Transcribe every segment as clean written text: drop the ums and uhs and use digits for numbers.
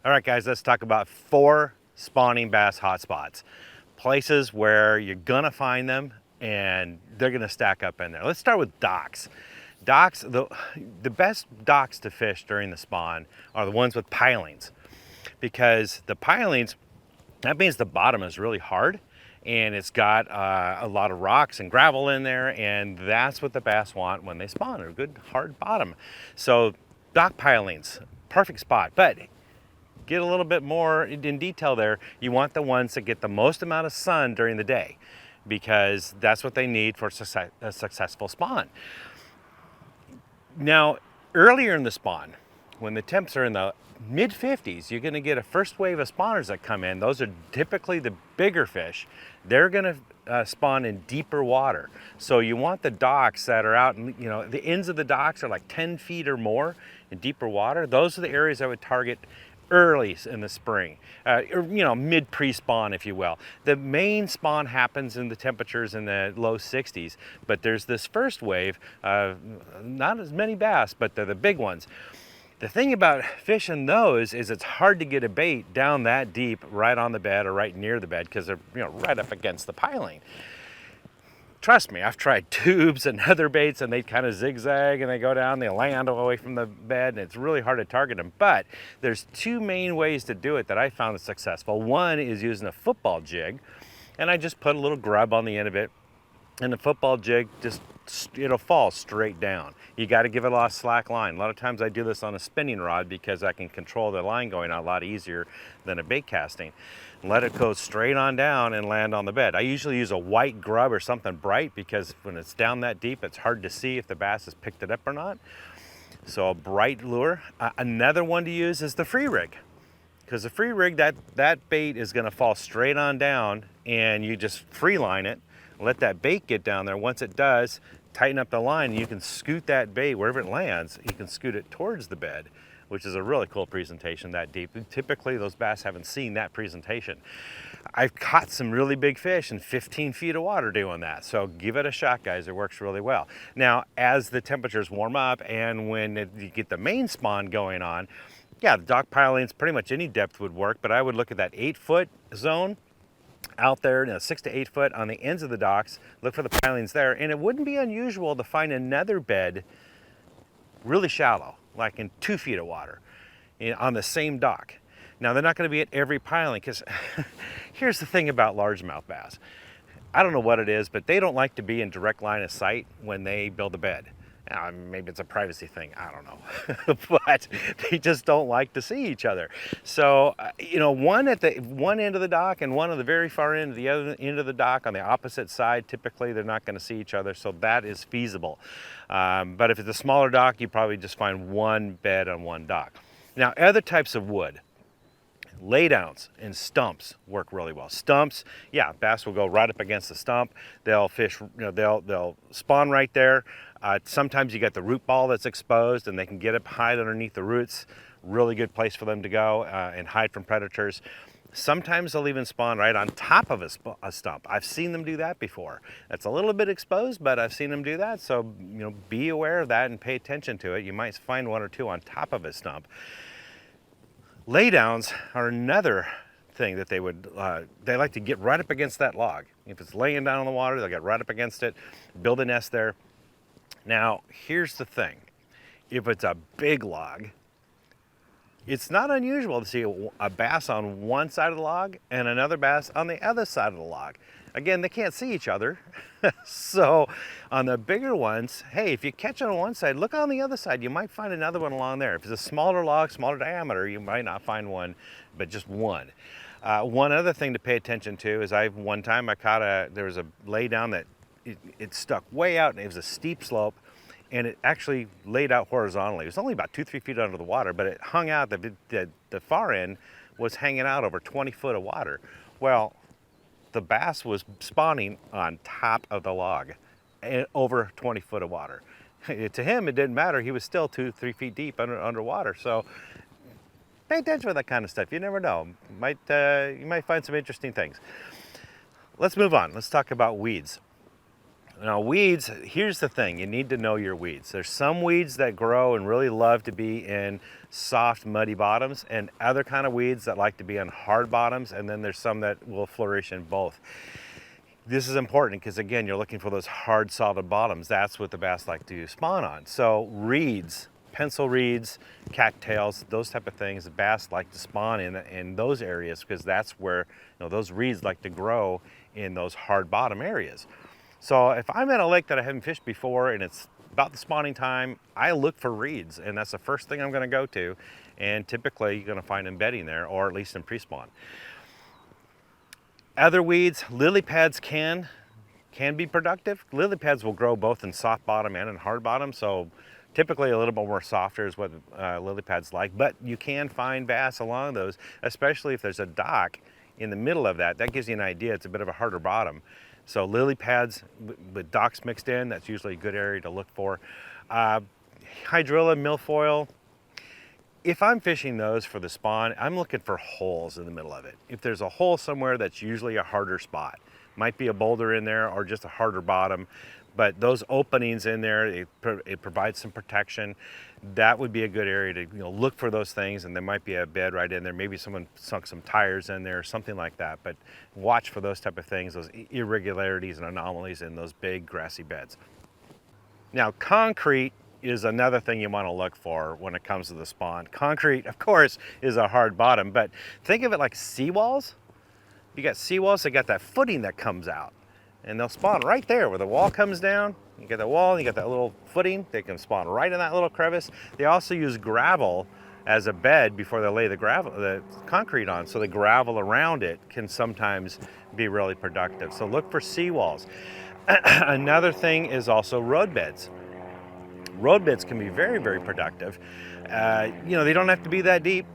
All right, guys, let's talk about 4 spawning bass hotspots. Places where you're gonna find them and they're gonna stack up in there. Let's start with docks. Docks, the best docks to fish during the spawn are the ones with pilings, because the pilings, that means the bottom is really hard and it's got a lot of rocks and gravel in there, and that's what the bass want when they spawn, a good hard bottom. So dock pilings, perfect spot. But get a little bit more in detail there, you want the ones that get the most amount of sun during the day, because that's what they need for a successful spawn. Now, earlier in the spawn, when the temps are in the mid 50s, you're gonna get a first wave of spawners that come in. Those are typically the bigger fish. They're gonna spawn in deeper water. So you want the docks that are out, and the ends of the docks are like 10 feet or more in deeper water. Those are the areas I would target early in the spring, or mid pre-spawn, if you will. The main spawn happens in the temperatures in the low 60s, but there's this first wave, not as many bass, but they're the big ones. The thing about fishing those is it's hard to get a bait down that deep right on the bed or right near the bed, because they're right up against the piling. Trust me, I've tried tubes and other baits, and they kind of zigzag and they go down, they land away from the bed, and it's really hard to target them. But there's 2 main ways to do it that I found successful. One is using a football jig, and I just put a little grub on the end of it, and the football jig it'll fall straight down. You got to give it a lot of slack line. A lot of times I do this on a spinning rod because I can control the line going out a lot easier than a bait casting. Let it go straight on down and land on the bed. I usually use a white grub or something bright, because when it's down that deep, it's hard to see if the bass has picked it up or not. So a bright lure. Another one to use is the free rig, because the free rig, that bait is going to fall straight on down, and you just free line it, let that bait get down there. Once it does, tighten up the line, and you can scoot that bait wherever it lands. You can scoot it towards the bed, which is a really cool presentation that deep. Typically those bass haven't seen that presentation. I've caught some really big fish in 15 feet of water doing that. So give it a shot, guys. It works really well. Now, as the temperatures warm up and when you get the main spawn going on, yeah, the dock pilings, pretty much any depth would work, but I would look at that 8-foot zone out there, 6 to 8 foot on the ends of the docks, look for the pilings there. And it wouldn't be unusual to find another bed really shallow, like in 2 feet of water, on the same dock. Now, they're not going to be at every piling, because here's the thing about largemouth bass. I don't know what it is, but they don't like to be in direct line of sight when they build a bed. Maybe it's a privacy thing, I don't know. But they just don't like to see each other. So, one at the one end of the dock and one at the very far end, the other end of the dock on the opposite side, typically they're not going to see each other, so that is feasible. But if it's a smaller dock, you probably just find one bed on one dock. Now, other types of wood, laydowns and stumps work really well. Stumps, yeah, bass will go right up against the stump. They'll fish, they'll spawn right there. Sometimes you got the root ball that's exposed, and they can get up, hide underneath the roots. Really good place for them to go and hide from predators. Sometimes they'll even spawn right on top of a stump. I've seen them do that before. That's a little bit exposed, but I've seen them do that. So, be aware of that and pay attention to it. You might find 1 or 2 on top of a stump. Laydowns are another thing that they like to get right up against that log. If it's laying down on the water, they'll get right up against it, build a nest there. Now, here's the thing. If it's a big log, it's not unusual to see a bass on one side of the log and another bass on the other side of the log. Again, they can't see each other. So on the bigger ones, hey, if you catch it on one side, look on the other side. You might find another one along there. If it's a smaller log, smaller diameter, you might not find one, but just one. One other thing to pay attention to is one time I caught there was a lay down that it stuck way out, and it was a steep slope, and it actually laid out horizontally. It was only about 2-3 feet under the water, but it hung out, the far end was hanging out over 20 foot of water. Well, the bass was spawning on top of the log over 20 foot of water. To him, it didn't matter. He was still 2-3 feet deep underwater. So pay attention to that kind of stuff. You never know. You might find some interesting things. Let's move on. Let's talk about weeds. Now weeds, here's the thing, you need to know your weeds. There's some weeds that grow and really love to be in soft, muddy bottoms, and other kind of weeds that like to be on hard bottoms, and then there's some that will flourish in both. This is important because, again, you're looking for those hard, solid bottoms. That's what the bass like to spawn on. So reeds, pencil reeds, cattails, those type of things, the bass like to spawn in those areas because that's where, those reeds like to grow in those hard bottom areas. So if I'm at a lake that I haven't fished before and it's about the spawning time, I look for reeds, and that's the first thing I'm going to go to. And typically you're going to find them bedding there, or at least in pre-spawn. Other weeds, lily pads can be productive. Lily pads will grow both in soft bottom and in hard bottom, so typically a little bit more softer is what lily pads like, but you can find bass along those, especially if there's a dock in the middle of that. That gives you an idea. It's a bit of a harder bottom. So lily pads with docks mixed in, that's usually a good area to look for. Hydrilla, milfoil. If I'm fishing those for the spawn, I'm looking for holes in the middle of it. If there's a hole somewhere, that's usually a harder spot. Might be a boulder in there or just a harder bottom, but those openings in there, it provides some protection. That would be a good area to look for those things, and there might be a bed right in there. Maybe someone sunk some tires in there or something like that, but watch for those type of things, those irregularities and anomalies in those big grassy beds. Now, concrete is another thing you want to look for when it comes to the spawn. Concrete, of course, is a hard bottom, but think of it like seawalls. You got seawalls, they got that footing that comes out, and they'll spawn right there where the wall comes down. You got the wall, you got that little footing, they can spawn right in that little crevice. They also use gravel as a bed before they lay the concrete on, so the gravel around it can sometimes be really productive. So look for seawalls. Another thing is also roadbeds. Roadbeds can be very, very productive. They don't have to be that deep.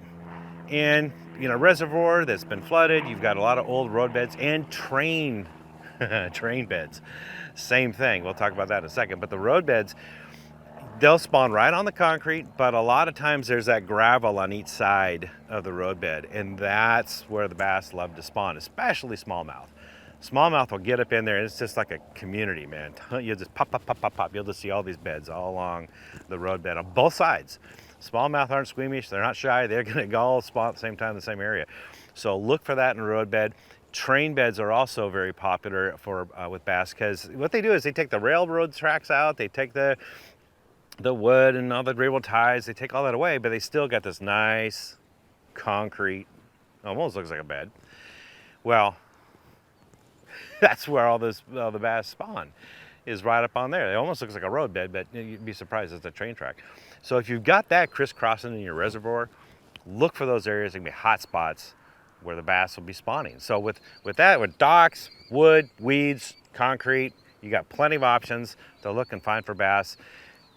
And reservoir that's been flooded, you've got a lot of old roadbeds and train beds. Same thing. We'll talk about that in a second. But the roadbeds, they'll spawn right on the concrete, but a lot of times there's that gravel on each side of the roadbed, and that's where the bass love to spawn, especially smallmouth. Smallmouth will get up in there, and it's just like a community, man. You'll just pop, pop, pop, pop, pop. You'll just see all these beds all along the roadbed on both sides. Smallmouth aren't squeamish. They're not shy. They're going to go all spawn at the same time in the same area. So look for that in a roadbed. Train beds are also very popular for with bass, because what they do is they take the railroad tracks out, they take the wood and all the railroad ties, they take all that away, but they still got this nice concrete, almost looks like a bed. Well, that's where all the bass spawn, is right up on there. It almost looks like a roadbed, but you'd be surprised it's a train track. So if you've got that crisscrossing in your reservoir, look for those areas. They can be hot spots where the bass will be spawning. So with docks, wood, weeds, concrete, you got plenty of options to look and find for bass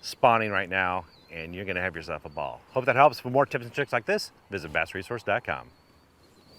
spawning right now, and you're gonna have yourself a ball. Hope that helps. For more tips and tricks like this, visit bassresource.com.